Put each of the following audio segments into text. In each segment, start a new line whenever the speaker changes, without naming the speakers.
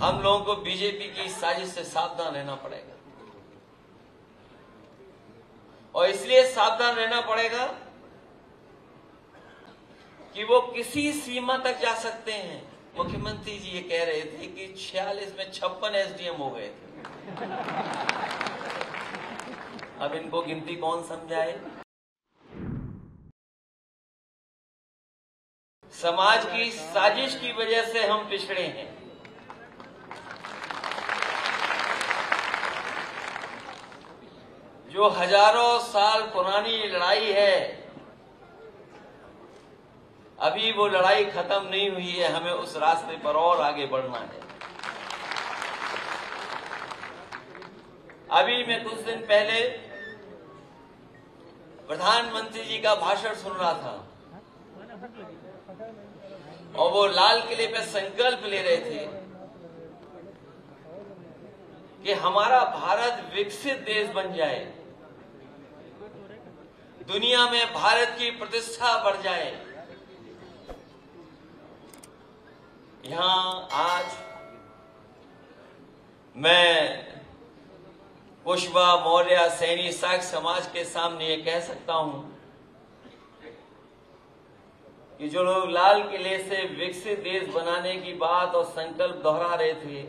हम लोगों को बीजेपी की साजिश से सावधान रहना पड़ेगा। और इसलिए सावधान रहना पड़ेगा कि वो किसी सीमा तक जा सकते हैं। मुख्यमंत्री जी ये कह रहे थे कि 46 में 56 एसडीएम हो गए थे। अब इनको गिनती कौन समझाए। समाज की साजिश की वजह से हम पिछड़े हैं। जो हजारों साल पुरानी लड़ाई है, अभी वो लड़ाई खत्म नहीं हुई है। हमें उस रास्ते पर और आगे बढ़ना है। अभी मैं कुछ दिन पहले प्रधानमंत्री जी का भाषण सुन रहा था और वो लाल किले पे संकल्प ले रहे थे कि हमारा भारत विकसित देश बन जाए, दुनिया में भारत की प्रतिष्ठा बढ़ जाए। यहां आज मैं पुष्पा मौर्य सैनी साख समाज के सामने ये कह सकता हूं कि जो लोग लाल किले से विकसित देश बनाने की बात और संकल्प दोहरा रहे थे,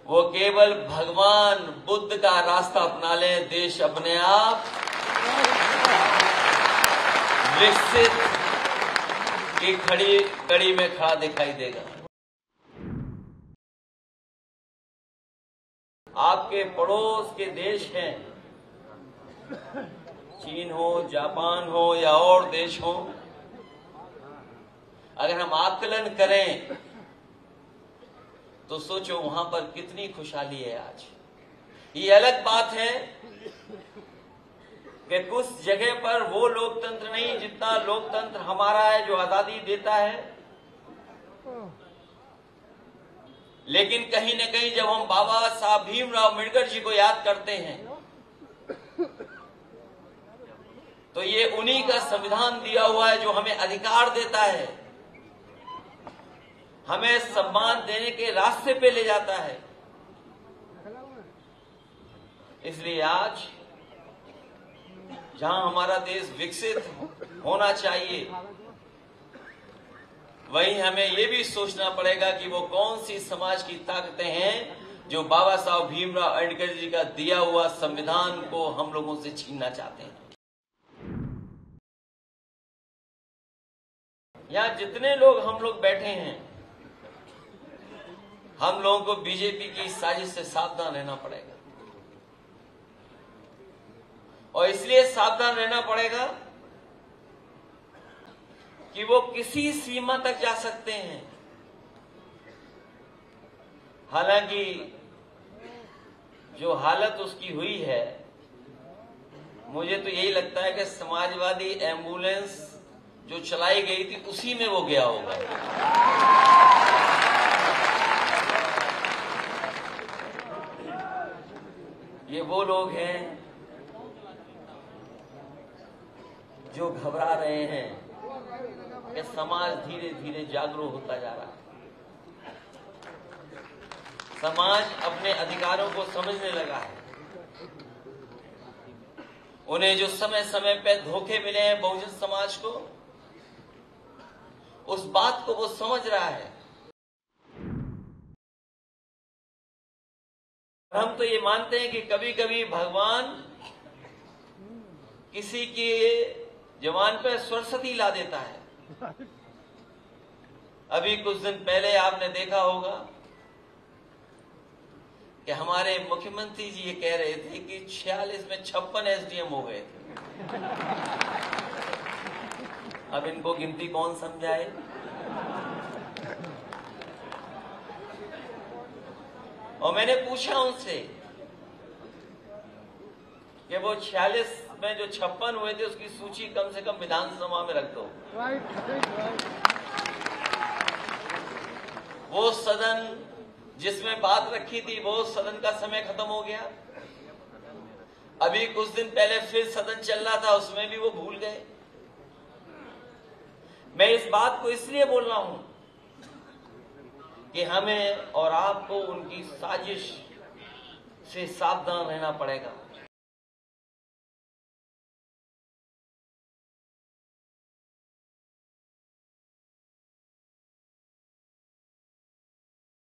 वो केवल भगवान बुद्ध का रास्ता अपना लें, देश अपने आप विकसित की खड़ी कड़ी में खड़ा दिखाई देगा। आपके पड़ोस के देश हैं, चीन हो, जापान हो या और देश हो, अगर हम आकलन करें तो सोचो वहां पर कितनी खुशहाली है आज। ये अलग बात है कि कुछ जगह पर वो लोकतंत्र नहीं जितना लोकतंत्र हमारा है, जो आजादी देता है। लेकिन कहीं न कहीं जब हम बाबा साहब भीमराव अम्बेडकर जी को याद करते हैं तो ये उन्हीं का संविधान दिया हुआ है जो हमें अधिकार देता है, हमें सम्मान देने के रास्ते पे ले जाता है। इसलिए आज जहां हमारा देश विकसित होना चाहिए, वहीं हमें यह भी सोचना पड़ेगा कि वो कौन सी समाज की ताकतें हैं जो बाबा साहब भीमराव अम्बेडकर जी का दिया हुआ संविधान को हम लोगों से छीनना चाहते हैं। यहां जितने लोग हम लोग बैठे हैं, हम लोगों को बीजेपी की साजिश से सावधान रहना पड़ेगा। और इसलिए सावधान रहना पड़ेगा कि वो किसी सीमा तक जा सकते हैं। हालांकि जो हालत उसकी हुई है, मुझे तो यही लगता है कि समाजवादी एम्बुलेंस जो चलाई गई थी उसी में वो गया होगा। ये वो लोग हैं जो घबरा रहे हैं कि समाज धीरे धीरे जागरूक होता जा रहा है। समाज अपने अधिकारों को समझने लगा है। उन्हें जो समय समय पे धोखे मिले हैं बहुजन समाज को, उस बात को वो समझ रहा है। हम तो ये मानते हैं कि कभी कभी भगवान किसी के जवान पे सरस्वती ला देता है। अभी कुछ दिन पहले आपने देखा होगा कि हमारे मुख्यमंत्री जी ये कह रहे थे कि 46 में 56 एसडीएम हो गए थे। अब इनको गिनती कौन समझाए। और मैंने पूछा उनसे कि वो 46 में जो 56 हुए थे उसकी सूची कम से कम विधानसभा में रख दो। वो सदन जिसमें बात रखी थी, वो सदन का समय खत्म हो गया। अभी कुछ दिन पहले फिर सदन चल रहा था, उसमें भी वो भूल गए। मैं इस बात को इसलिए बोल रहा हूं कि हमें और आपको उनकी साजिश से सावधान रहना पड़ेगा।